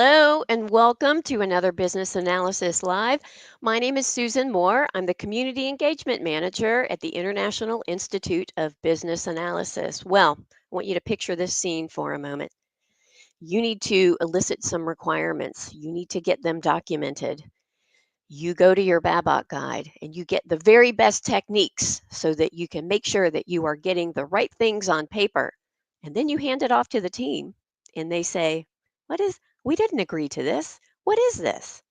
Hello and welcome to another Business Analysis Live. My name is Susan Moore. I'm the Community Engagement Manager at the International Institute of Business Analysis. Well, I want you to picture this scene for a moment. You need to elicit some requirements. You need to get them documented. You go to your Babok guide and you get the very best techniques so that you can make sure that you are getting the right things on paper. And then you hand it off to the team and they say, we didn't agree to this. What is this?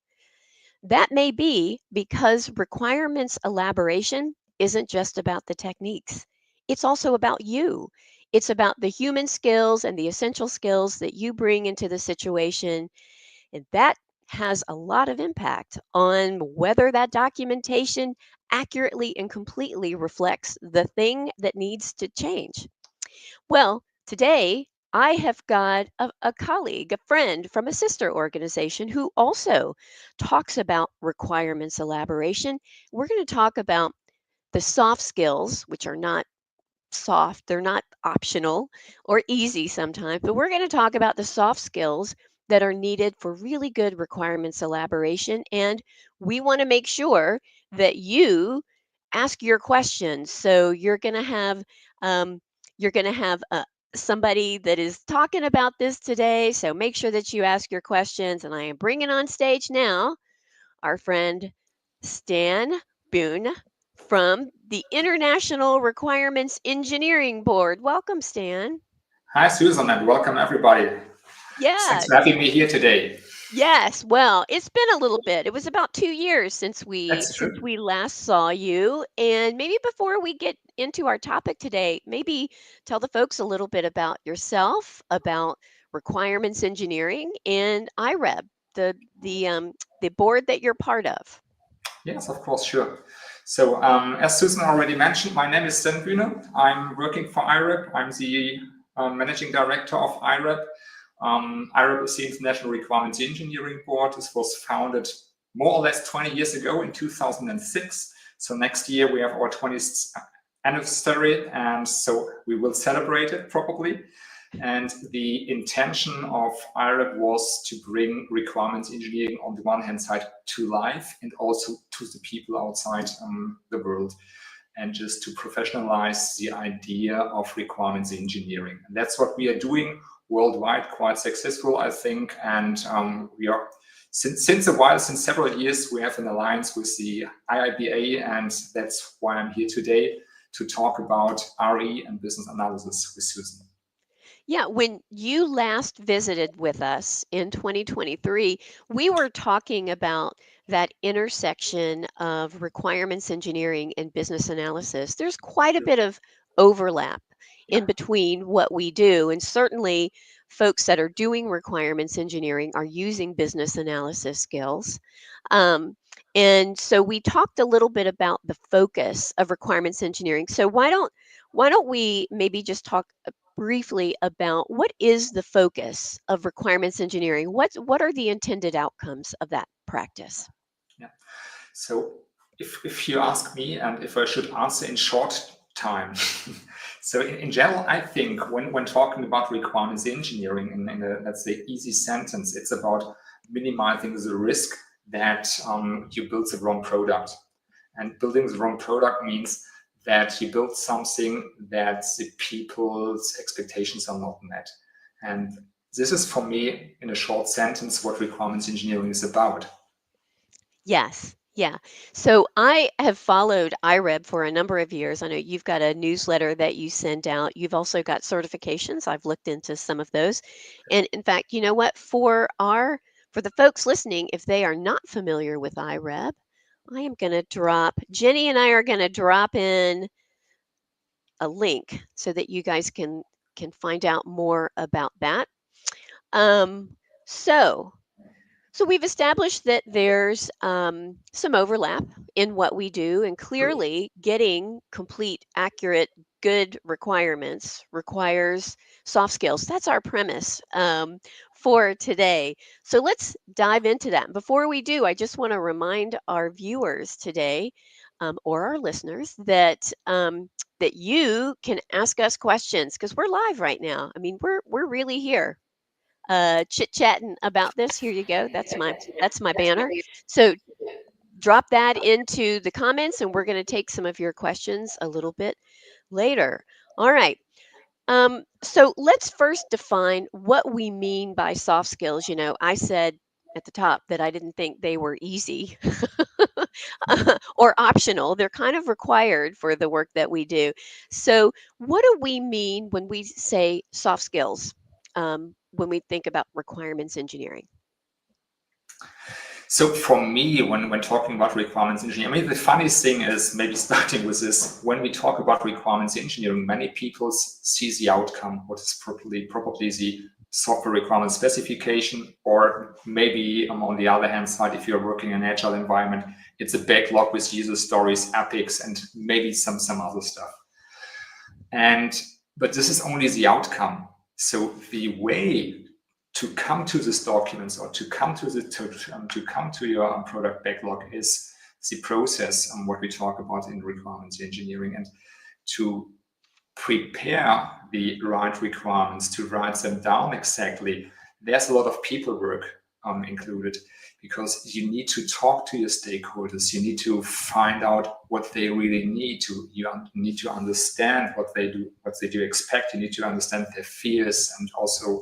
That may be because requirements elaboration isn't just about the techniques, it's also about you. It's about the human skills and the essential skills that you bring into the situation. And that has a lot of impact on whether that documentation accurately and completely reflects the thing that needs to change. Well, today I have got a colleague, a friend from a sister organization who also talks about requirements elaboration. We're going to talk about the soft skills, which are not soft, they're not optional or easy sometimes, but we're going to talk about the soft skills that are needed for really good requirements elaboration. And we want to make sure that you ask your questions. So um, you're going to have somebody that is talking about this today. So make sure that you ask your questions. And I am bringing on stage now our friend Stan Buehne from the International Requirements Engineering Board. Welcome, Stan. Hi, Susan, and welcome everybody. Yeah, Thanks for having me here today. yes. Well, it's been a little bit. It was about 2 years since we That's since true. we last saw you. And maybe before we get into our topic today, maybe tell the folks a little bit about yourself, about requirements engineering and IREB, the board that you're part of. Yes, of course, sure. So, as Susan already mentioned, my name is Stan Buehne. I'm working for IREP. I'm the managing director of IREP. IREP is the International Requirements Engineering Board. This was founded more or less 20 years ago in 2006. So next year we have our 20th anniversary, and so we will celebrate it probably. And the intention of IREP was to bring requirements engineering on the one hand side to life and also to the people outside the world, and just to professionalize the idea of requirements engineering. And that's what we are doing worldwide, quite successful, I think. And we are, since a while, since several years, we have an alliance with the IIBA, and that's why I'm here today to talk about RE and business analysis with Susan. Yeah, when you last visited with us in 2023, we were talking about that intersection of requirements engineering and business analysis. There's quite a bit of overlap in between what we do, and certainly folks that are doing requirements engineering are using business analysis skills. Um, and so we talked a little bit about the focus of requirements engineering. So why don't we maybe just talk briefly about what is the focus of requirements engineering? What are the intended outcomes of that practice? Yeah. So if you ask me and if I should answer in short time, so in general, I think when talking about requirements engineering in a, let's say, easy sentence, it's about minimizing the risk that you build the wrong product. And building the wrong product means that you build something that the people's expectations are not met. And this is, for me, in a short sentence, what requirements engineering is about. Yes. Yeah. So I have followed IREB for a number of years. I know you've got a newsletter that you send out. You've also got certifications. I've looked into some of those. And in fact, you know what? For the folks listening, if they are not familiar with IREB, I am going to Jenny and I are going to drop in a link so that you guys can find out more about that. Um, so so we've established that there's some overlap in what we do, and clearly getting complete, accurate, good requirements requires soft skills. That's our premise for today. So let's dive into that. Before we do, I just want to remind our viewers today, or our listeners, that you can ask us questions because we're live right now. I mean, we're really here. chit-chatting about this. Here you go. That's my banner. So drop that into the comments, and we're going to take some of your questions a little bit later. All right. So let's first define what we mean by soft skills. I said at the top that I didn't think they were easy or optional. They're kind of required for the work that we do. So, what do we mean when we say soft skills? When we think about requirements engineering? So for me, when talking about requirements engineering, I mean, the funniest thing is, maybe starting with this, when we talk about requirements engineering, many people see the outcome, what is probably the software requirement specification, or maybe on the other hand side, if you're working in an agile environment, it's a backlog with user stories, epics, and maybe some other stuff. But this is only the outcome. So the way to come to these documents, or to come to your product backlog, is the process, what we talk about in requirements engineering, and to prepare the right requirements, to write them down exactly. There's a lot of people work included, because you need to talk to your stakeholders. You need to find out what they really need. You need to understand what they do expect. You need to understand their fears, and also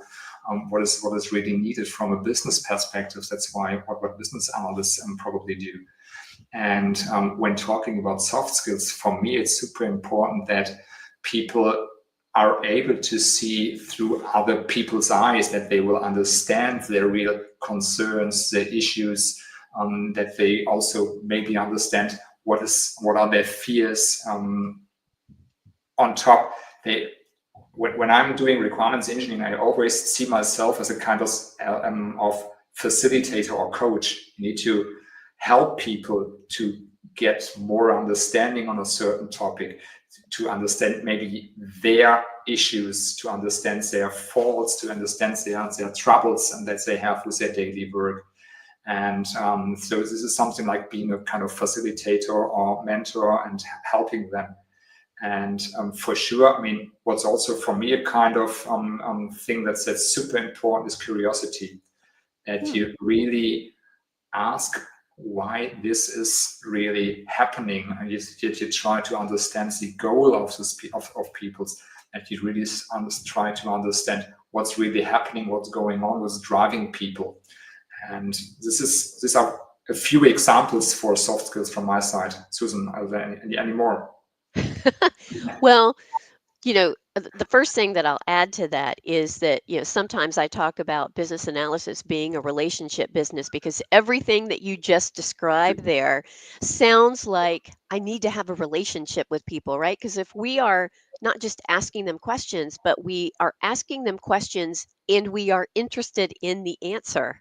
what is really needed from a business perspective. That's why what business analysts probably do. And when talking about soft skills, for me, it's super important that people are able to see through other people's eyes, that they will understand their real concerns, their issues, that they also maybe understand what are their fears. On top, when I'm doing requirements engineering, I always see myself as a kind of facilitator or coach. You need to help people to get more understanding on a certain topic, to understand maybe their issues, to understand their faults, to understand their troubles, and that they have with their daily work. And so this is something like being a kind of facilitator or mentor and helping them. And for sure, I mean, what's also for me a kind of thing that's super important is curiosity. That you really ask why this is really happening, and you try to understand the goal of people's, and you really try to understand what's really happening, what's going on, what's driving people. And these are a few examples for soft skills from my side. Susan, are there any more? Well, the first thing that I'll add to that is that, sometimes I talk about business analysis being a relationship business, because everything that you just described there sounds like I need to have a relationship with people, right? Because if we are not just asking them questions, but we are asking them questions and we are interested in the answer,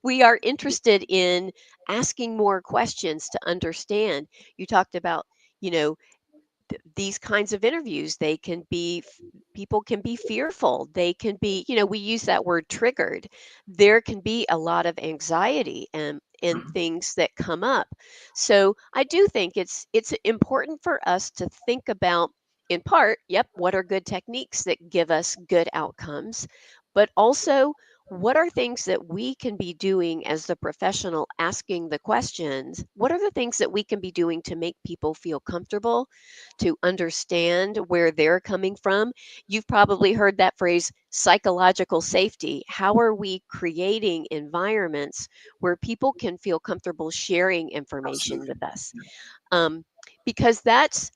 we are interested in asking more questions to understand. You talked about, you know, these kinds of interviews, they can be people can be fearful, they can be, we use that word triggered, there can be a lot of anxiety and things that come up. So I do think it's important for us to think about, in part, yep, what are good techniques that give us good outcomes, but also what are things that we can be doing as the professional asking the questions? What are the things that we can be doing to make people feel comfortable, to understand where they're coming from? You've probably heard that phrase, psychological safety. How are we creating environments where people can feel comfortable sharing information Absolutely. with us? Um, because that's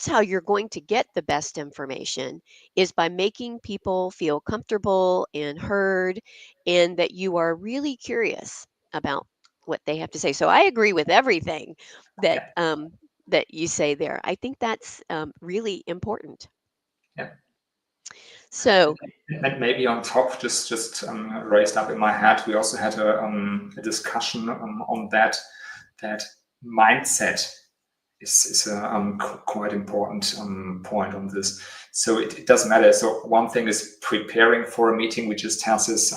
how you're going to get the best information, is by making people feel comfortable and heard, and that you are really curious about what they have to say. So I agree with everything that Yeah. that you say there. I think that's really important. Yeah. So And maybe on top, just raised up in my head, we also had a discussion on that mindset is a quite important point on this. So it doesn't matter. So one thing is preparing for a meeting, which is tells us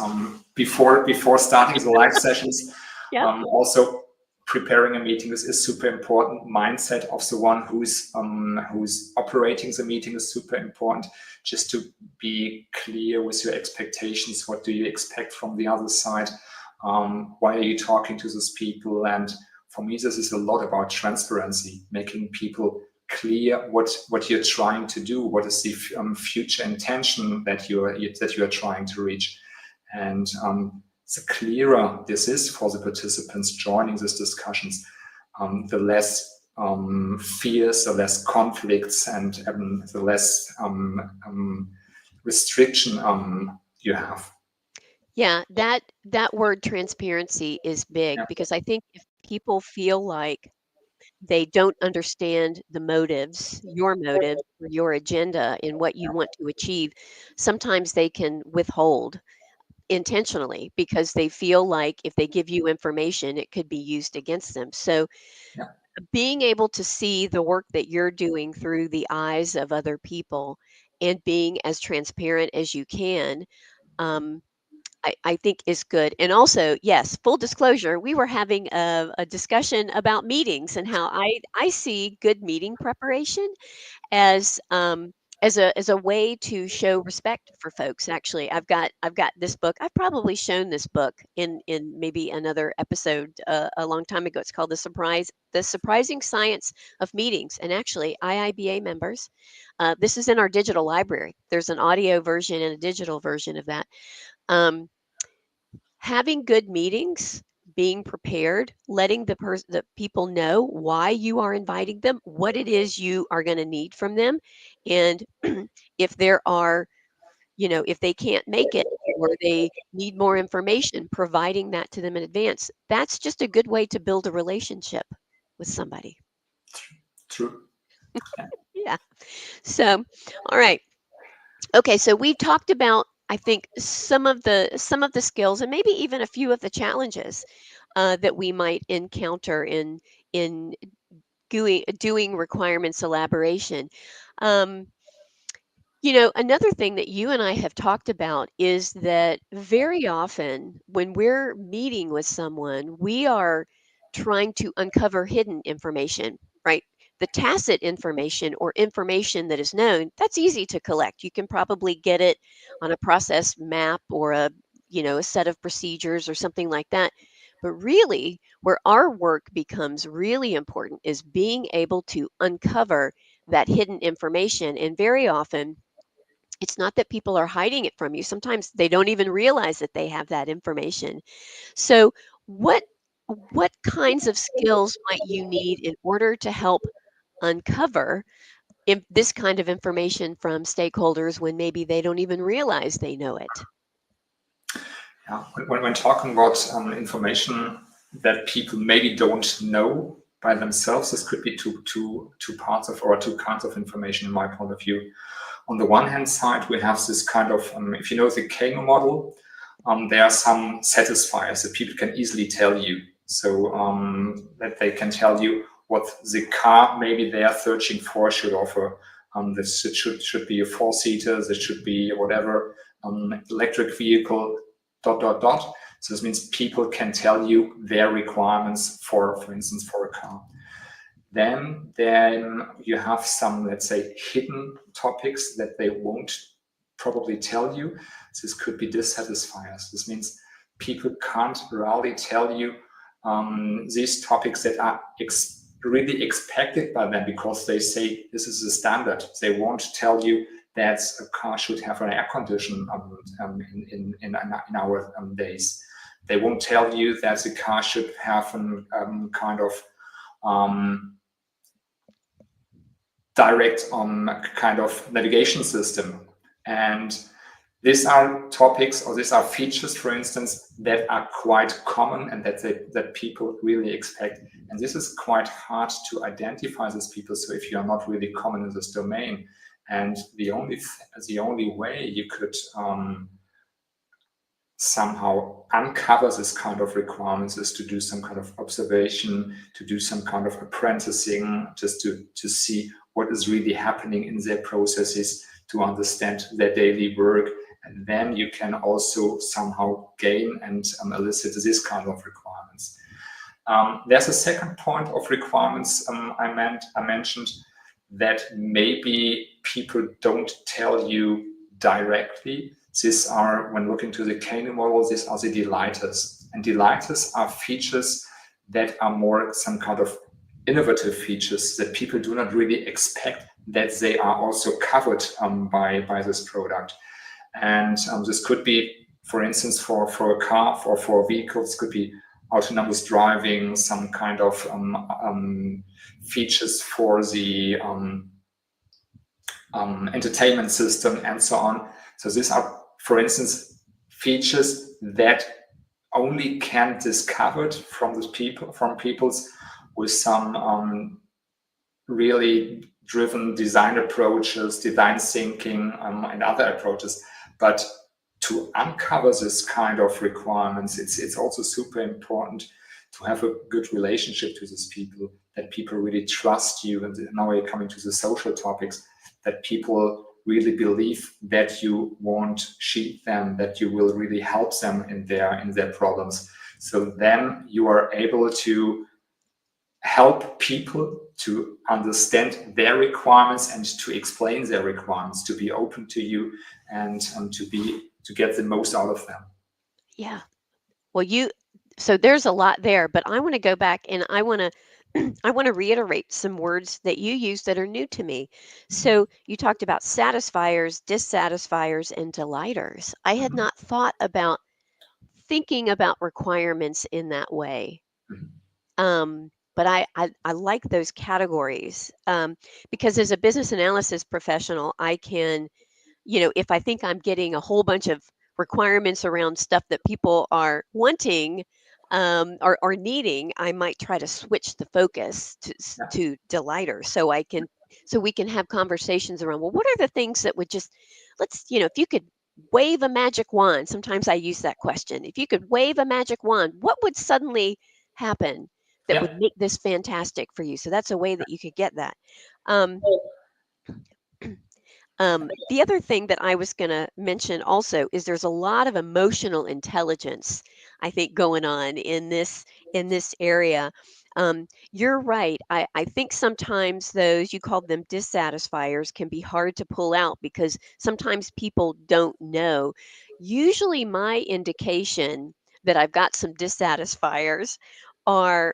before starting the live sessions. yep. Also preparing a meeting. This is super important. Mindset of the one who's operating the meeting is super important. Just to be clear with your expectations. What do you expect from the other side? Why are you talking to those people? And for me, this is a lot about transparency, making people clear what you're trying to do, what is the future intention that you are trying to reach, and the clearer this is for the participants joining these discussions, the less fears, the less conflicts, and the less restriction you have. Yeah, that word transparency is big Yeah, because I think if people feel like they don't understand the motives, your motives, or your agenda and what you want to achieve, sometimes they can withhold intentionally because they feel like if they give you information, it could be used against them. So, yeah, being able to see the work that you're doing through the eyes of other people and being as transparent as you can, um, I think is good. And also, yes, full disclosure, we were having a discussion about meetings and how I see good meeting preparation as as a way to show respect for folks. Actually, I've got this book. I've probably shown this book in maybe another episode a long time ago. It's called The Surprising Science of Meetings. And actually, IIBA members, this is in our digital library. There's an audio version and a digital version of that. Um, Having good meetings, being prepared, letting the people know why you are inviting them, what it is you are going to need from them, and if there are, if they can't make it or they need more information, providing that to them in advance. That's just a good way to build a relationship with somebody. true. Yeah. So, all right. Okay, so we've talked about, I think, some of the skills and maybe even a few of the challenges that we might encounter in doing requirements elaboration. Um, Another thing that you and I have talked about is that very often when we're meeting with someone, we are trying to uncover hidden information, right? The tacit information or information that is known, that's easy to collect. You can probably get it on a process map or a set of procedures or something like that. But really, where our work becomes really important is being able to uncover that hidden information. And very often, it's not that people are hiding it from you. Sometimes they don't even realize that they have that information. So, what what kinds of skills might you need in order to help uncover this kind of information from stakeholders when maybe they don't even realize they know it? Yeah. When talking about information that people maybe don't know by themselves, this could be two parts of or two kinds of information in my point of view. On the one hand side, we have this kind of, if you know the Kano model, there are some satisfiers that people can easily tell you. So that they can tell you what the car maybe they are searching for should offer. This should be a four-seater, this should be whatever, electric vehicle, dot, dot, dot. So this means people can tell you their requirements for instance, for a car. Then you have some, let's say, hidden topics that they won't probably tell you. This could be dissatisfiers. This means people can't really tell you these topics that are really expected by them because they say this is the standard. They won't tell you that a car should have an air condition in our days. They won't tell you that the car should have a kind of direct kind of navigation system. And these are topics or these are features, for instance, that are quite common and that people really expect. And this is quite hard to identify these people. So if you are not really common in this domain, and the only way you could somehow uncover this kind of requirements is to do some kind of observation, to do some kind of apprenticing, just to see what is really happening in their processes, to understand their daily work. And then you can also somehow gain and elicit this kind of requirements. There's a second point of requirements I mentioned that maybe people don't tell you directly. These are, when looking to the Kano model, these are the delighters. And delighters are features that are more some kind of innovative features that people do not really expect that they are also covered by this product. And this could be, for instance, for a car or for vehicles, could be autonomous driving, some kind of features for the entertainment system, and so on. So these are, for instance, features that only can discovered from the people, from peoples with some really driven design approaches, design thinking, and other approaches. But to uncover this kind of requirements, it's also super important to have a good relationship to these people, that people really trust you. And now we're coming to the social topics, that people really believe that you won't cheat them, that you will really help them in their problems. So then you are able to help people to understand their requirements and to explain their requirements, to be open to you, and to get the most out of them. Yeah. Well, so there's a lot there, but I want to go back and I want to I want to reiterate some words that you use that are new to me. So you talked about satisfiers, dissatisfiers, and delighters. I had Mhm. not thought about thinking about requirements in that way. Mhm. But I like those categories because as a business analysis professional, I can, if I think I'm getting a whole bunch of requirements around stuff that people are wanting or needing, I might try to switch the focus Yeah, to delighter, so we can have conversations around, well, what are the things that would just if you could wave a magic wand. Sometimes I use that question. If you could wave a magic wand, what would suddenly happen that yeah, would make this fantastic for you? So that's a way that you could get that. Um, the other thing that I was going to mention also is there's a lot of emotional intelligence, I think, going on in this area. You're right. I think sometimes those you called them dissatisfiers can be hard to pull out because sometimes people don't know. Usually, my indication that I've got some dissatisfiers are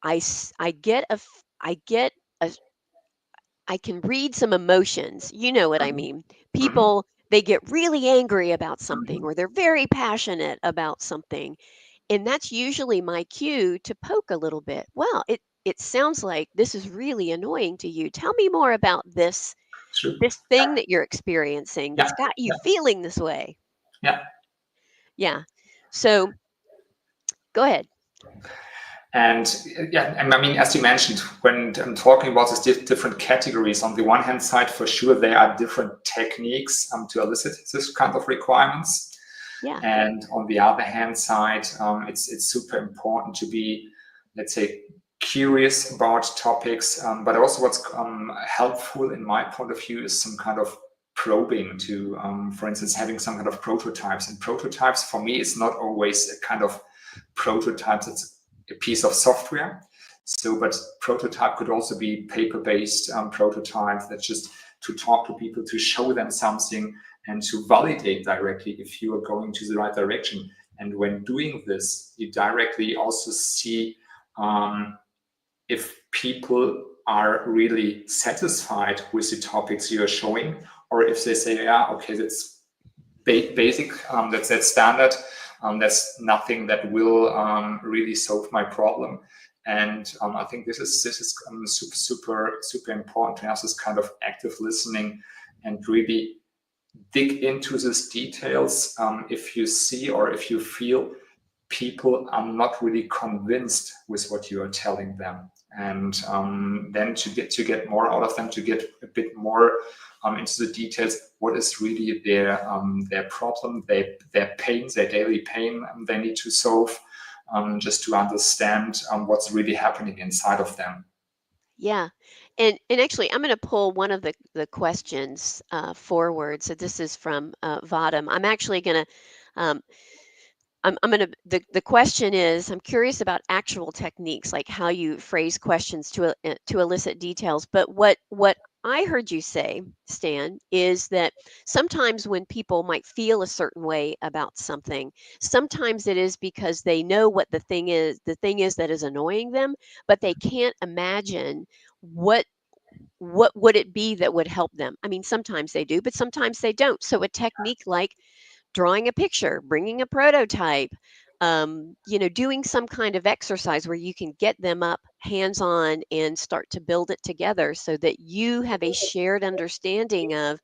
I get I get a I can read some emotions. You know what I mhm, mean. mhm, People, they get really angry about something mhm. or they're very passionate about something. And that's usually my cue to poke a little bit. Well, it sounds like this is really annoying to you. Tell me more about True. this thing that you're experiencing Yeah, that's got you yeah, feeling this way. yeah. Yeah. So go ahead. And yeah, and I mean, as you mentioned, when I'm talking about these different categories, on the one hand side, for sure, there are different techniques to elicit this kind of requirements. Yeah. And on the other hand side, it's super important to be, let's say, curious about topics. But also, what's helpful in my point of view is some kind of probing to, for instance, having some kind of prototypes. And prototypes for me is not always a kind of prototypes. It's a piece of software. So, but prototype could also be paper-based prototypes. That's just to talk to people, to show them something, and to validate directly if you are going to the right direction. And when doing this, you directly also see if people are really satisfied with the topics you're showing, or if they say, yeah, okay, that's basic, that's standard, that's nothing that will really solve my problem. And I think this is super important to have this kind of active listening and really dig into these details. If you see or if you feel people are not really convinced with what you are telling them, and then to get more out of them, to get a bit more into the details, what is really their problem, their pain, their daily pain they need to solve, just to understand what's really happening inside of them. Yeah. And actually, I'm going to pull one of the questions forward. So this is from Vadam. Um, I'm gonna the question is, I'm curious about actual techniques, like how you phrase questions to elicit details. But what I heard you say, Stan, is that sometimes when people might feel a certain way about something, sometimes it is because they know what the thing is that is annoying them, but they can't imagine what what would it be that would help them. I mean, sometimes they do, but sometimes they don't. So a technique like drawing a picture, bringing a prototype, doing some kind of exercise where you can get them up hands on and start to build it together so that you have a shared understanding of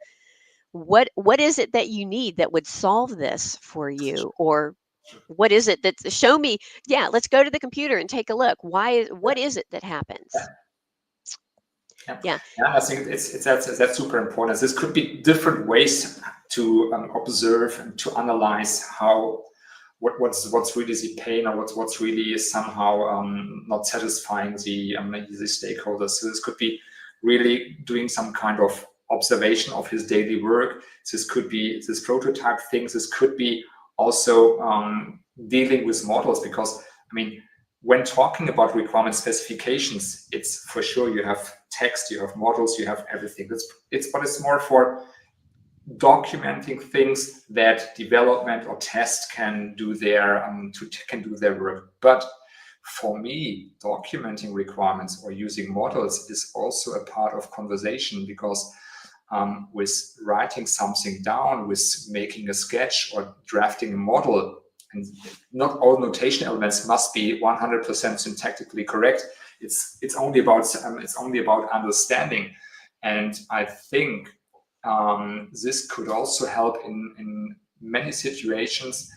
what is it that you need that would solve this for you, or what is it that show me. Yeah, let's go to the computer and take a look. What is it that happens? Yeah, Yeah. yeah. I think that's super important. This could be different ways to observe and to analyze how what's really the pain, or what's really somehow not satisfying the stakeholders. So this could be really doing some kind of observation of his daily work. This could be this prototype things. This could be also dealing with models, because I mean, when talking about requirement specifications, it's for sure you have text, you have models, you have everything. But it's more for documenting things that development or test can do can do their work. But for me, documenting requirements or using models is also a part of conversation, because with writing something down, with making a sketch or drafting a model, and not all notation elements must be 100% syntactically correct. It's only about understanding, and I think this could also help in many situations.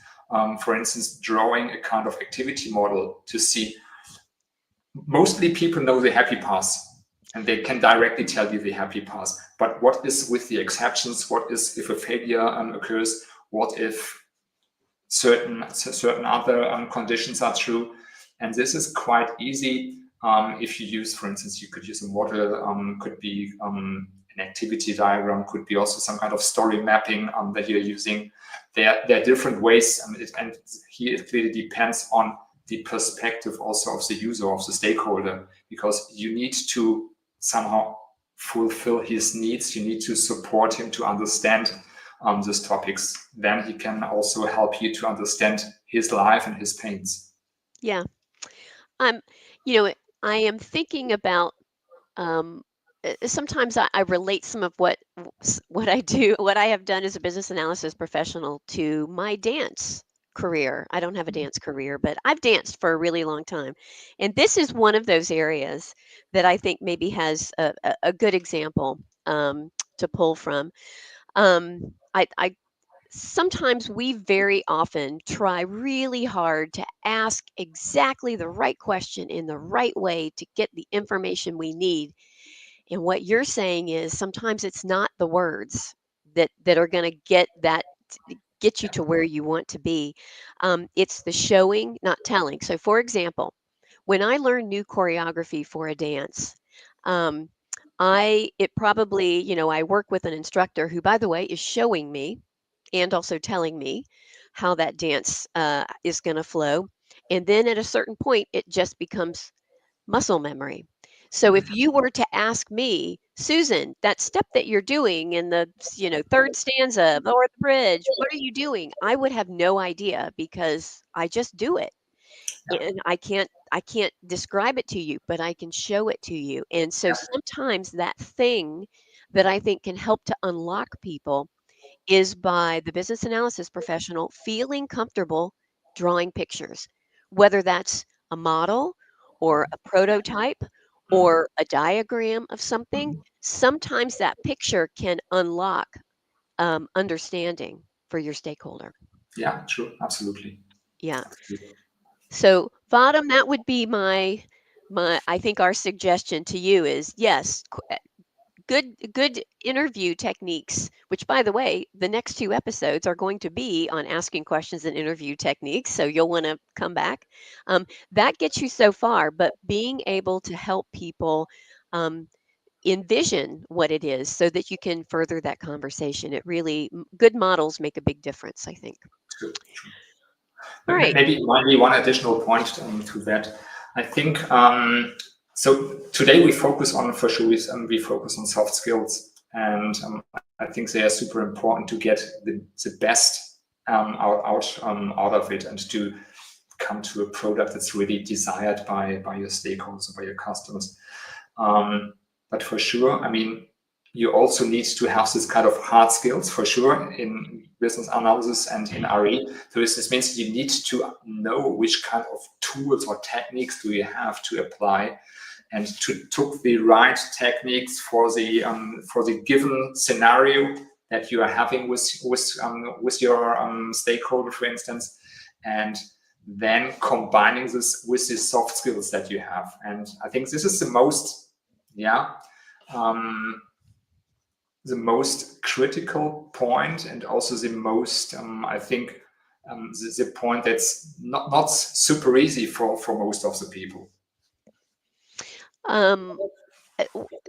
For instance, drawing a kind of activity model to see. Mostly people know the happy path, and they can directly tell you the happy path. But what is with the exceptions? What is if a failure occurs? What if certain other conditions are true? And this is quite easy if you use, for instance, you could use a model, could be an activity diagram, could be also some kind of story mapping that you're using. There are different ways, and here it clearly depends on the perspective also of the user, of the stakeholder, because you need to somehow fulfill his needs. You need to support him to understand these topics. Then he can also help you to understand his life and his pains. Yeah. I'm, you know, I am thinking about um, sometimes I relate some of what I do, what I have done as a business analysis professional to my dance career. I don't have a dance career, but I've danced for a really long time. And this is one of those areas that I think maybe has a good example to pull from. I sometimes we very often try really hard to ask exactly the right question in the right way to get the information we need. And what you're saying is sometimes it's not the words that are going to get you Yeah. to where you want to be. It's the showing, not telling. So, for example, when I learn new choreography for a dance, um, I it probably I work with an instructor who, by the way, is showing me and also telling me how that dance is going to flow. And then at a certain point, it just becomes muscle memory. So if you were to ask me, Susan, that step that you're doing in the, third stanza or the bridge, what are you doing? I would have no idea because I just do it. And I can't describe it to you, but I can show it to you. And so sometimes that thing that I think can help to unlock people is by the business analysis professional feeling comfortable drawing pictures, whether that's a model or a prototype or a diagram of something. Sometimes that picture can unlock understanding for your stakeholder. Yeah, true, absolutely. Yeah. Absolutely. So, Vadam, that would be my I think our suggestion to you is yes, good interview techniques, which by the way, the next two episodes are going to be on asking questions and interview techniques, so you'll want to come back. That gets you so far, but being able to help people um, envision what it is so that you can further that conversation, it really good models make a big difference, I think. True, true. Right. Maybe one additional point to that. I think so. Today we focus on for sure. We focus on soft skills, and I think they are super important to get the best out of it, and to come to a product that's really desired by your stakeholders or by your customers. But for sure, I mean, you also need to have this kind of hard skills for sure in business analysis and in RE. So this means you need to know which kind of tools or techniques do you have to apply, and to took the right techniques for the given scenario that you are having with your stakeholder, for instance, and then combining this with the soft skills that you have. And I think this is the most, the most critical point, and also the most, I think, the point that's not super easy for most of the people. Um,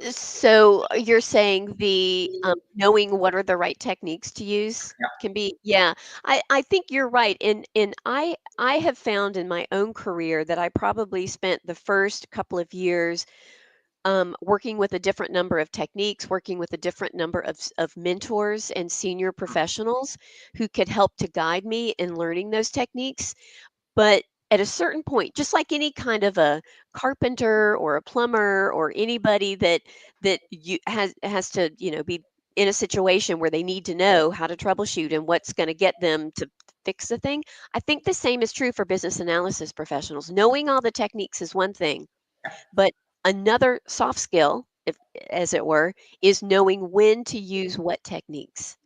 so you're saying the knowing what are the right techniques to use Yeah. can be, yeah. I think you're right. And I have found in my own career that I probably spent the first couple of years working with a different number of techniques, working with a different number of mentors and senior professionals who could help to guide me in learning those techniques. But at a certain point, just like any kind of a carpenter or a plumber or anybody that you has to, be in a situation where they need to know how to troubleshoot and what's going to get them to fix the thing. I think the same is true for business analysis professionals. Knowing all the techniques is one thing, but another soft skill, if as it were, is knowing when to use what techniques.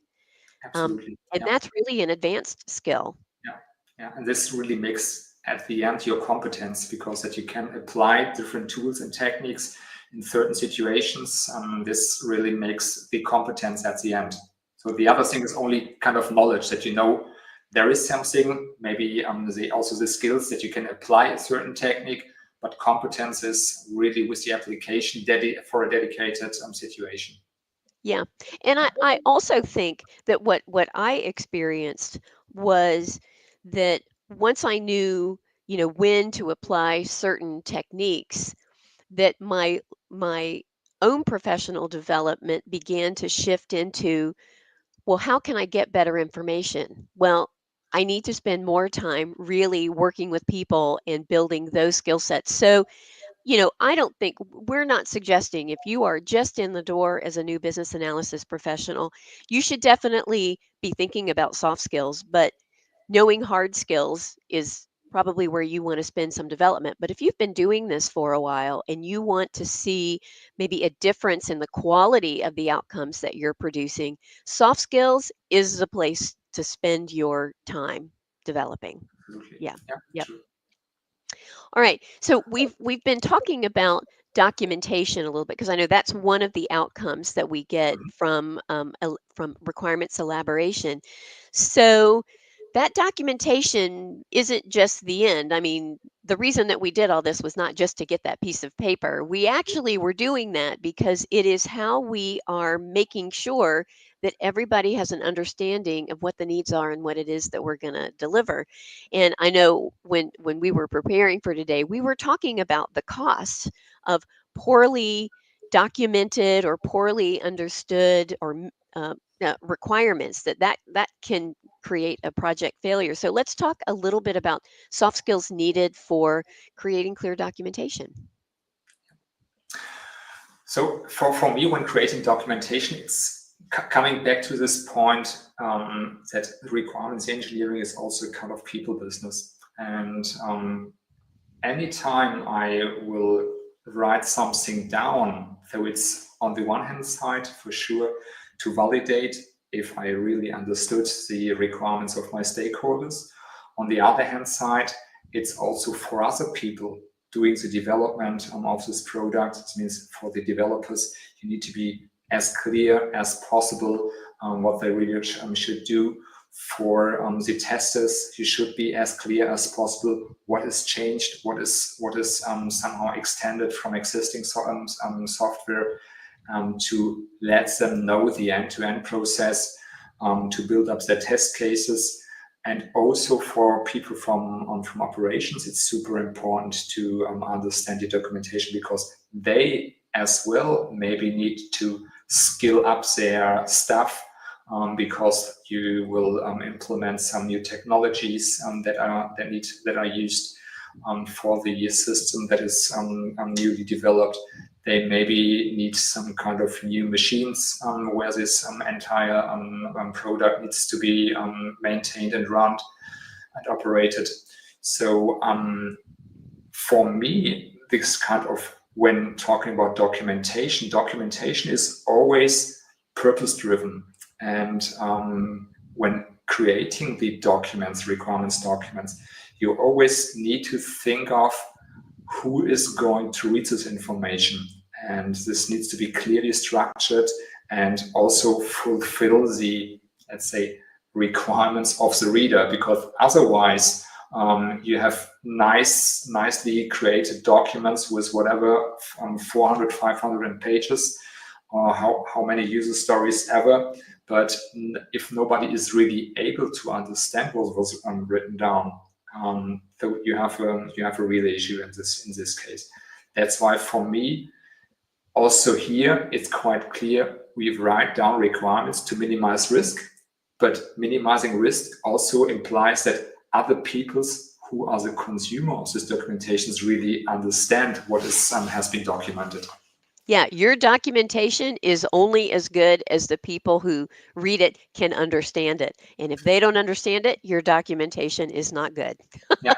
Absolutely. And Yeah. that's really an advanced skill. Yeah. Yeah. And this really makes at the end your competence, because that you can apply different tools and techniques in certain situations. This really makes the competence at the end. So the other thing is only kind of knowledge, that you know there is something, maybe also the skills that you can apply a certain technique, but competence is really with the application for a dedicated situation. Yeah. And I also think that what I experienced was that once I knew, when to apply certain techniques, that my own professional development began to shift into, well, how can I get better information? Well, I need to spend more time really working with people and building those skill sets. So, I don't think we're not suggesting if you are just in the door as a new business analysis professional, you should definitely be thinking about soft skills, but knowing hard skills is probably where you want to spend some development. But if you've been doing this for a while and you want to see maybe a difference in the quality of the outcomes that you're producing, soft skills is the place to spend your time developing. Absolutely. Yeah. Yeah, Yep. true. All right. So we've been talking about documentation a little bit because I know that's one of the outcomes that we get Mhm. from requirements elaboration. So that documentation isn't just the end. I mean, the reason that we did all this was not just to get that piece of paper. We actually were doing that because it is how we are making sure that everybody has an understanding of what the needs are and what it is that we're going to deliver. And I know when we were preparing for today, we were talking about the costs of poorly documented or poorly understood or requirements that can create a project failure. So let's talk a little bit about soft skills needed for creating clear documentation. So for me, when creating documentation, it's coming back to this point, that requirements engineering is also kind of people business. And anytime I will write something down, so it's on the one hand side for sure to validate if I really understood the requirements of my stakeholders. On the other hand side, it's also for other people doing the development of this product. It means for the developers, you need to be as clear as possible what they really should do. For the testers, you should be as clear as possible what is changed, what is somehow extended from existing software, to let them know the end-to-end process, to build up their test cases. And also for people from operations, it's super important to understand the documentation, because they as well maybe need to skill up their staff, because you will implement some new technologies that are used for the system that is newly developed. They maybe need some kind of new machines where this entire product needs to be maintained and run and operated. So for me, this kind of, when talking about documentation, documentation is always purpose driven. And when creating the documents, requirements documents, you always need to think of who is going to read this information. And this needs to be clearly structured and also fulfill the, let's say, requirements of the reader, because otherwise you have nicely created documents with whatever 400, 500 pages, or how many user stories ever. But if nobody is really able to understand what was written down, so you have a real issue in this case. That's why for me, also here it's quite clear, we write down requirements to minimize risk, but minimizing risk also implies that other people's who are the consumer of this documentations really understand what is has been documented. Yeah, your documentation is only as good as the people who read it can understand it. And if they don't understand it, your documentation is not good. Yeah.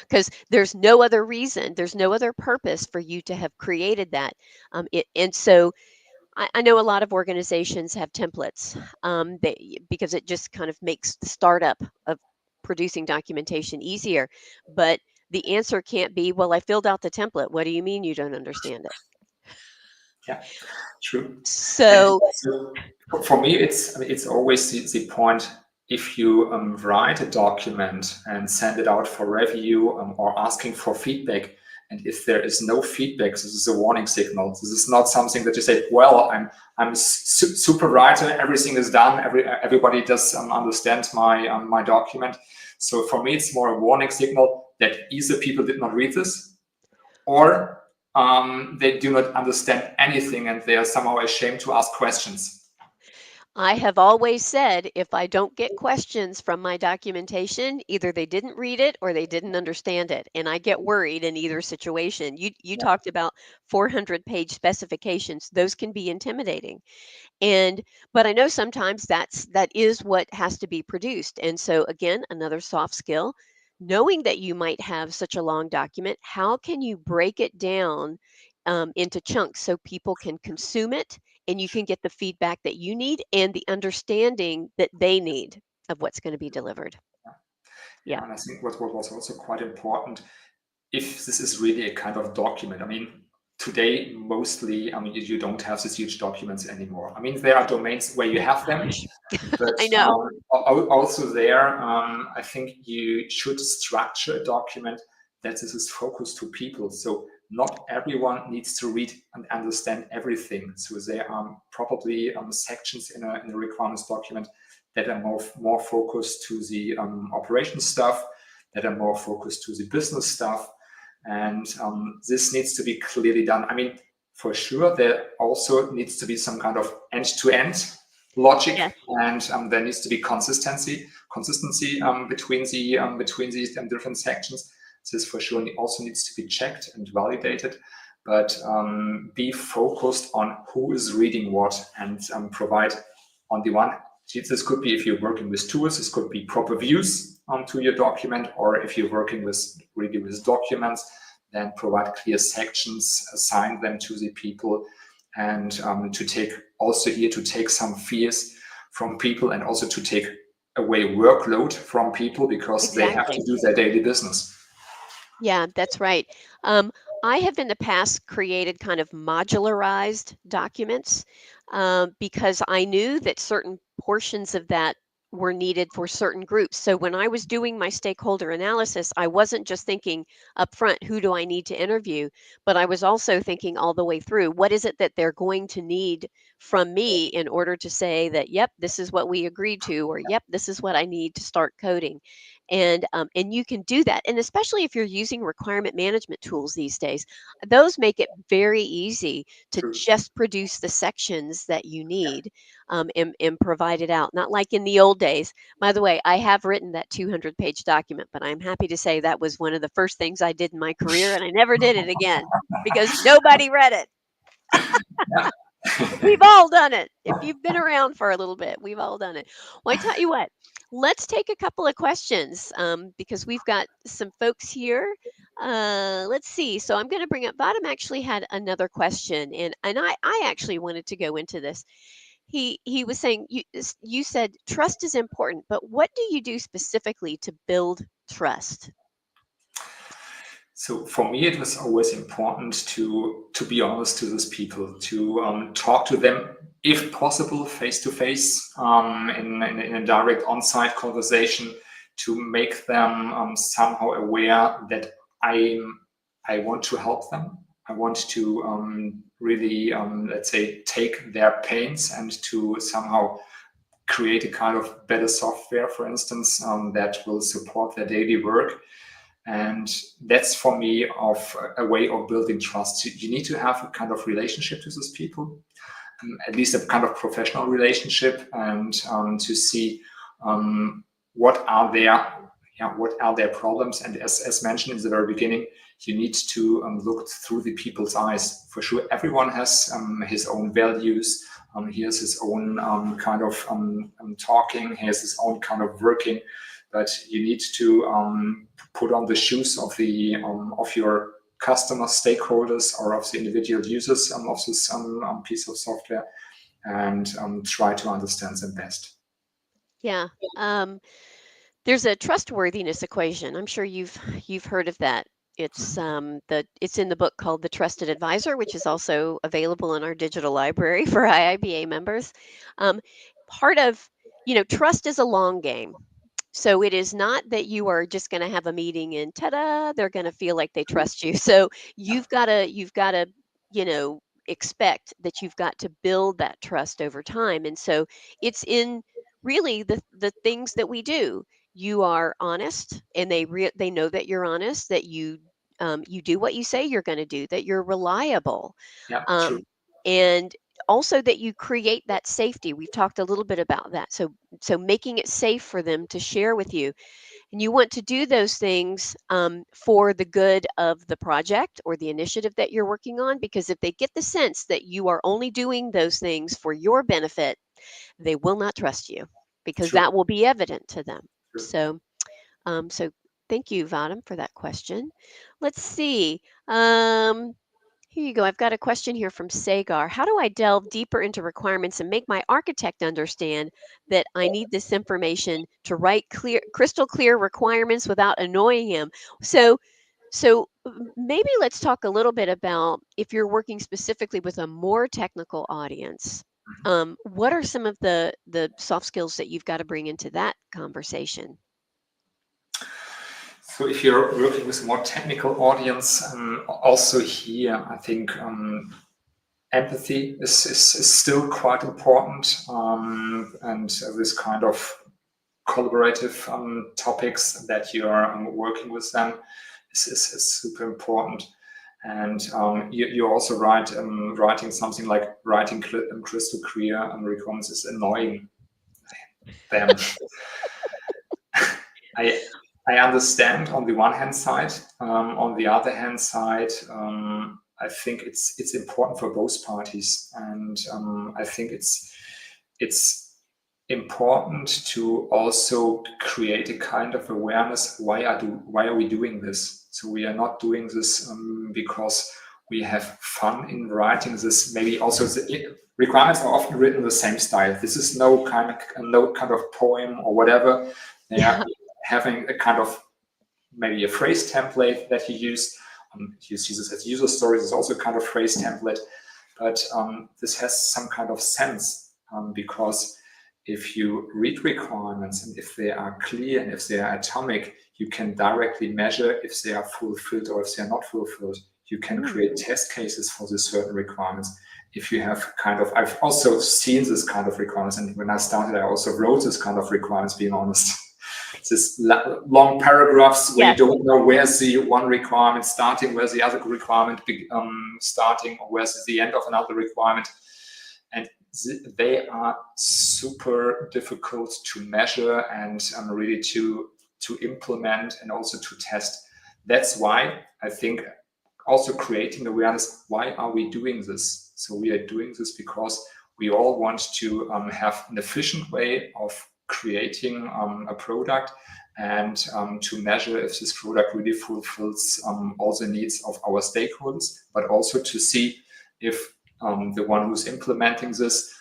Because there's no other reason, there's no other purpose for you to have created that. And so I know a lot of organizations have templates, because it just kind of makes the startup of producing documentation easier. But the answer can't be, well, I filled out the template. What do you mean you don't understand it? Yeah, true. And So, so for me, it's always the point, if you write a document and send it out for review, or asking for feedback, and if there is no feedback, this is a warning signal. This is not something that you say, well, I'm a super writer, everything is done, everybody does understand my document. So for me, it's more a warning signal that either people did not read this, or they do not understand anything and they are somehow ashamed to ask questions. I have always said if I don't get questions from my documentation, either they didn't read it or they didn't understand it. And I get worried in either situation. You Yeah. talked about 400-page specifications. Those can be intimidating. And but I know sometimes that is what has to be produced. And so again, another soft skill, knowing that you might have such a long document, how can you break it down into chunks so people can consume it and you can get the feedback that you need and the understanding that they need of what's going to be delivered. Yeah, Yeah. and I think what was also quite important, if this is really a kind of document, I mean, today mostly, I mean, you don't have these huge documents anymore. I mean, there are domains where you Oh have them, gosh. but I know. also there, I think you should structure a document that this is focused to people. So not everyone needs to read and understand everything. So there are probably sections in a requirements document that are more focused to the operation stuff, that are more focused to the business stuff. And this needs to be clearly done. I mean, for sure, there also needs to be some kind of end-to-end logic, Yes. and there needs to be consistency between these different sections. This for sure also needs to be checked and validated, but be focused on who is reading what, and provide, on the one, this could be, if you're working with tools, this could be proper views to your document, or if you're working with really with documents, then provide clear sections, assign them to the people, and to take also here to take some fears from people, and also to take away workload from people, because they have to Exactly. do their daily business. Yeah, that's right. Um, I have in the past created kind of modularized documents because I knew that certain portions of that were needed for certain groups. So when I was doing my stakeholder analysis, I wasn't just thinking up front, who do I need to interview? But I was also thinking all the way through, what is it that they're going to need from me in order to say that, yep, this is what we agreed to, or yep, this is what I need to start coding. And you can do that. And especially if you're using requirement management tools these days, those make it very easy to True. just produce the sections that you need, and provide it out. Not like in the old days. By the way, I have written that 200-page document, but I'm happy to say that was one of the first things I did in my career, and I never did it again because nobody read it. Yeah. We've all done it. If you've been around for a little bit, we've all done it. Well, I tell you what, let's take a couple of questions, because we've got some folks here. Let's see. So I'm going to bring up Bottom actually had another question, and I actually wanted to go into this. He was saying you said trust is important, but what do you do specifically to build trust? So for me, it was always important to be honest to those people, to talk to them, if possible, face to face, in a direct on-site conversation, to make them somehow aware that I want to help them. I want to really, let's say, take their pains and to somehow create a kind of better software, for instance, that will support their daily work. And that's for me of a way of building trust. You need to have a kind of relationship to those people, at least a kind of professional relationship, and to see what are their problems. And as mentioned in the very beginning, you need to look through the people's eyes. For sure, everyone has his own values. He has his own kind of talking. He has his own kind of working. But you need to put on the shoes of your customer stakeholders or of the individual users of this piece of software, and try to understand them best. Yeah. There's a trustworthiness equation. I'm sure you've heard of that. It's in the book called The Trusted Advisor, which is also available in our digital library for IIBA members. Um, Part of, trust is a long game. So it is not that you are just going to have a meeting and ta-da, they're going to feel like they trust you. So you've got to, you know, expect that you've got to build that trust over time. And so it's in really the things that we do. You are honest, and they know that you're honest, that you do what you say you're going to do, that you're reliable, Yeah, true. um, and also that you create that safety. We've talked a little bit about that. So making it safe for them to share with you, and you want to do those things, for the good of the project or the initiative that you're working on, because if they get the sense that you are only doing those things for your benefit, they will not trust you, because True. that will be evident to them. True. So thank you, Vadam, for that question. Let's see. Here you go. I've got a question here from Sagar. How do I delve deeper into requirements and make my architect understand that I need this information to write crystal clear requirements without annoying him? So, so maybe let's talk a little bit about, if you're working specifically with a more technical audience, what are some of the soft skills that you've got to bring into that conversation? So if you're working with a more technical audience, also here, I think empathy is still quite important, and this kind of collaborative topics that you're working with them is super important. And you're also right, writing something like writing crystal clear requirements is annoying them. I I understand on the one hand side. On the other hand side, I think it's important for both parties, and I think it's important to also create a kind of awareness. Why are we doing this? So we are not doing this because we have fun in writing this. Maybe also the requirements are often written in the same style. This is no kind of poem or whatever. They Yeah. are having a kind of maybe a phrase template that you use. You see this as user stories. It's also a kind of phrase template, but this has some kind of sense, because if you read requirements and if they are clear and if they are atomic, you can directly measure if they are fulfilled or if they are not fulfilled. You can create test cases for the certain requirements. If you have I've also seen this kind of requirements, and when I started, I also wrote this kind of requirements, being honest. This long paragraphs where you don't know where's the one requirement starting, where's the other requirement starting, or where's the end of another requirement. And they are super difficult to measure and really to implement and also to test. That's why I think also creating awareness, why are we doing this? So we are doing this because we all want to have an efficient way of creating a product and to measure if this product really fulfills all the needs of our stakeholders, but also to see if the one who's implementing this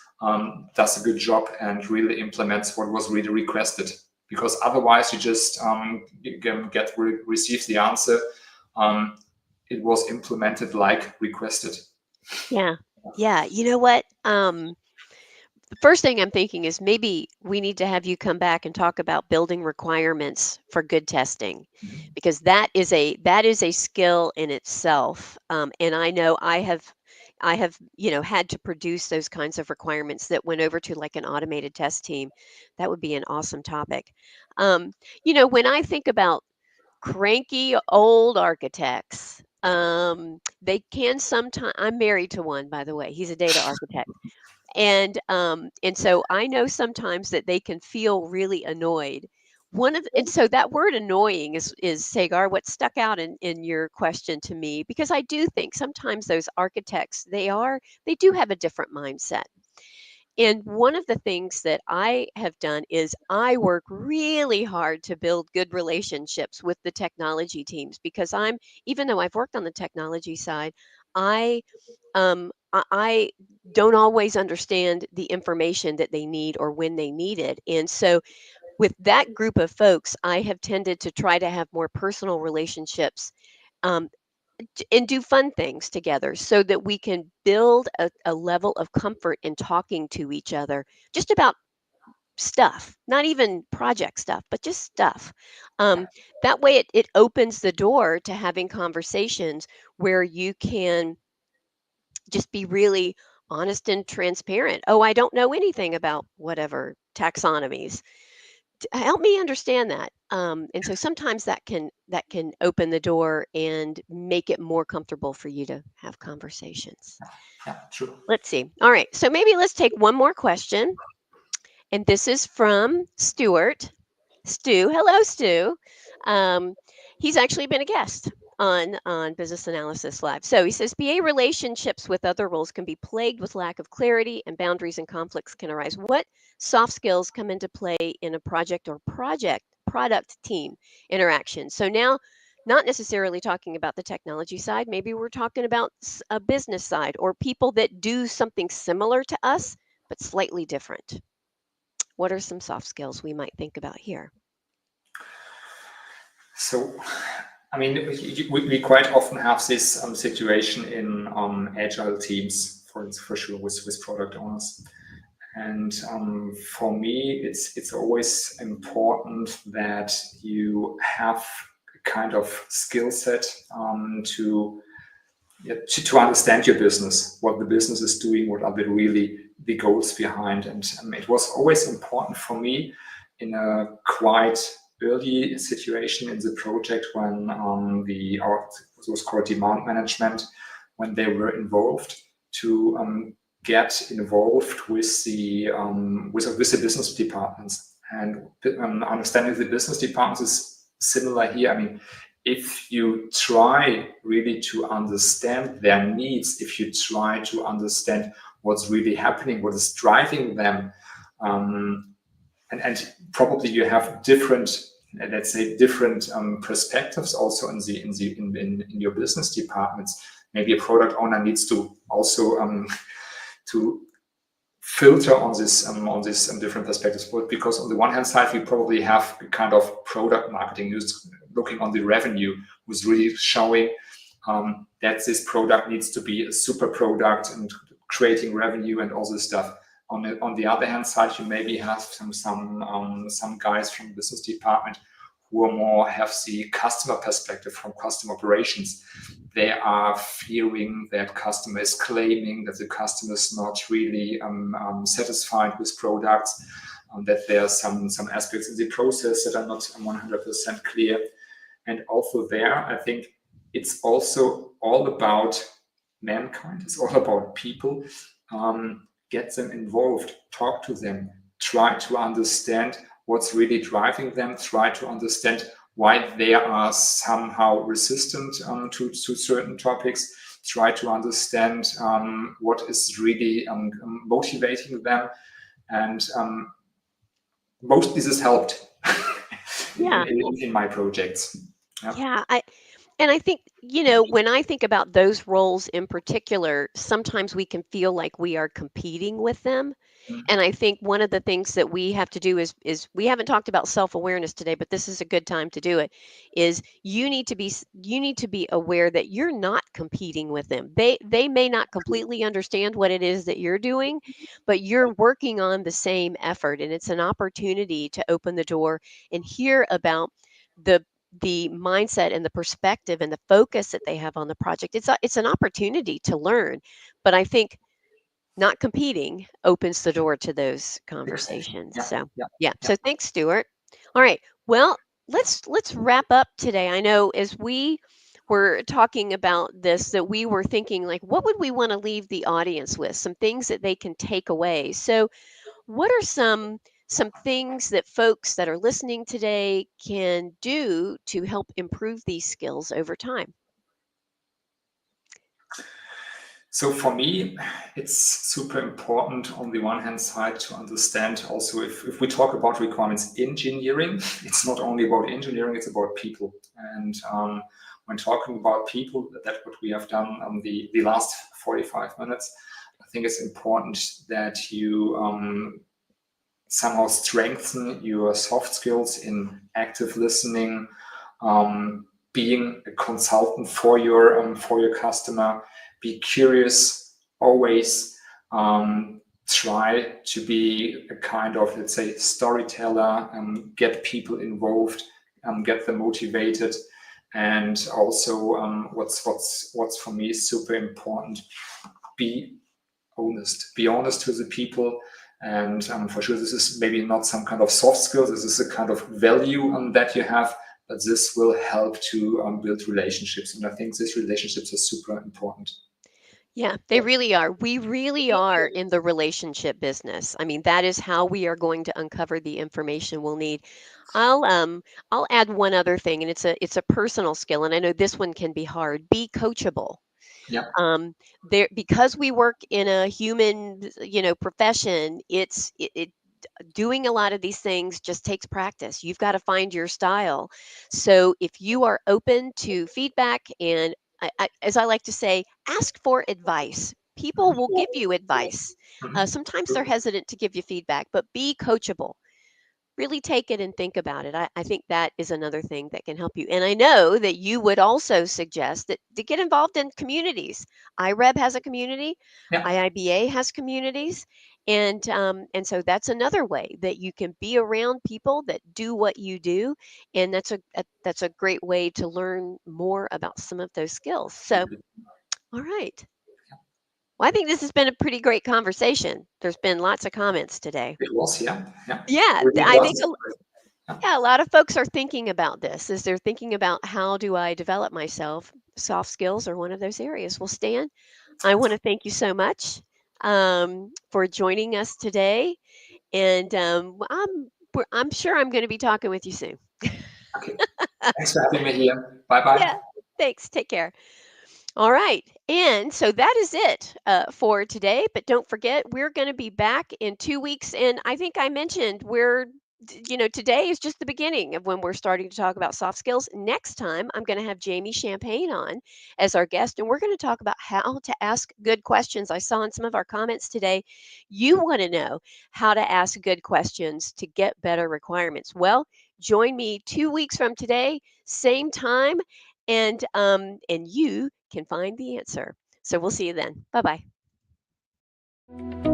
does a good job and really implements what was really requested. Because otherwise you just receive the answer, it was implemented like requested. Yeah. You know what? The first thing I'm thinking is maybe we need to have you come back and talk about building requirements for good testing, because that is a skill in itself. And I know I have had to produce those kinds of requirements that went over to like an automated test team. That would be an awesome topic. When I think about cranky old architects, they can sometimes. I'm married to one, by the way. He's a data architect. And so I know sometimes that they can feel really annoyed. And so that word annoying is Sagar, what stuck out in your question to me, because I do think sometimes those architects, they do have a different mindset. And one of the things that I have done is I work really hard to build good relationships with the technology teams, because even though I've worked on the technology side, I I don't always understand the information that they need or when they need it. And so with that group of folks, I have tended to try to have more personal relationships, um, and do fun things together so that we can build a level of comfort in talking to each other just about stuff, not even project stuff, but just stuff. That way it opens the door to having conversations where you can just be really honest and transparent. Oh, I don't know anything about whatever taxonomies. Help me understand that. And so sometimes that can open the door and make it more comfortable for you to have conversations. Yeah, true. Let's see. All right. So maybe let's take one more question. And this is from Stuart. Stu, hello, Stu. Um, he's actually been a guest on Business Analysis Live. So he says BA relationships with other roles can be plagued with lack of clarity, and boundaries and conflicts can arise. What soft skills come into play in a project or product team interaction? So now, not necessarily talking about the technology side, maybe we're talking about a business side or people that do something similar to us but slightly different. What are some soft skills we might think about here? So, I mean, we quite often have this situation in agile teams, for sure, with product owners. And for me, it's always important that you have a kind of skill set to understand your business, what the business is doing, what are the goals behind. And it was always important for me in a quite early situation in the project when it was called demand management, when they were involved, to get involved with the business departments. And understanding the business departments is similar here. I mean, if you try really to understand their needs, if you try to understand what's really happening, what is driving them, and probably you have different, let's say, different perspectives also in your business departments. Maybe a product owner needs to also to filter on this different perspectives, because on the one hand side we probably have a kind of product marketing who's looking on the revenue, who's really showing that this product needs to be a super product and creating revenue and all this stuff. On the other hand side, you maybe have some guys from the business department who are more have the customer perspective from customer operations. They are fearing that customer is claiming that the customer is not really satisfied with products, that there are some aspects in the process that are not 100% clear. And also there, I think it's also all about mankind. It's all about people. Get them involved, talk to them, try to understand what's really driving them, try to understand why they are somehow resistant to certain topics, try to understand what is really motivating them. And most this has helped Yeah. in my projects. Yeah. Yeah, and I think, when I think about those roles in particular, sometimes we can feel like we are competing with them. Mm. And I think one of the things that we have to do is we haven't talked about self-awareness today, but this is a good time to do it, is you need to be aware that you're not competing with them. They may not completely understand what it is that you're doing, but you're working on the same effort, and it's an opportunity to open the door and hear about the the mindset and the perspective and the focus that they have on the project. It's an opportunity to learn, but I think not competing opens the door to those Exactly. conversations. Yeah. So, Yeah. yeah. Yeah. So thanks, Stuart. All right. Well, let's wrap up today. I know as we were talking about this that we were thinking like what would we want to leave the audience with? Some things that they can take away. So, what are some things that folks that are listening today can do to help improve these skills over time? So for me, it's super important on the one hand side to understand also if we talk about requirements engineering, it's not only about engineering, it's about people. And when talking about people, that's what we have done the last 45 minutes. I think it's important that you somehow strengthen your soft skills in active listening, being a consultant for your customer. Be curious always. Try to be a kind of, let's say, storyteller. Get people involved. Get them motivated. And also, what's for me super important. Be honest. Be honest to the people. And for sure, this is maybe not some kind of soft skills. This is a kind of value that you have, but this will help to build relationships. And I think these relationships are super important. Yeah, they really are. We really are in the relationship business. I mean, that is how we are going to uncover the information we'll need. I'll um I'll add one other thing, and it's a personal skill, and I know this one can be hard. Be coachable. Yeah. There, because we work in a human, profession, it doing a lot of these things just takes practice. You've got to find your style. So if you are open to feedback and as I like to say, ask for advice. People will give you advice. Mhm. Sometimes they're hesitant to give you feedback, but be coachable. Really take it and think about it. I think that is another thing that can help you. And I know that you would also suggest that to get involved in communities. IREB has a community, Yeah. IIBA has communities, and so that's another way that you can be around people that do what you do, and that's a great way to learn more about some of those skills. So, Absolutely. all right. Well, I think this has been a pretty great conversation. There's been lots of comments today. It was, yeah. Yeah. Yeah, Really I think was. Yeah. yeah, a lot of folks are thinking about this as they're thinking about how do I develop myself. Soft skills are one of those areas. Well, Stan, I want to thank you so much for joining us today, and I'm sure I'm going to be talking with you soon. Okay. Thanks for having me here. Bye bye. Yeah, thanks. Take care. All right. And so that is it for today. But don't forget, we're going to be back in 2 weeks. And I think I mentioned today is just the beginning of when we're starting to talk about soft skills. Next time, I'm going to have Jamie Champagne on as our guest, and we're going to talk about how to ask good questions. I saw in some of our comments today, you want to know how to ask good questions to get better requirements. Well, join me 2 weeks from today, same time, and you can find the answer. So we'll see you then. Bye bye.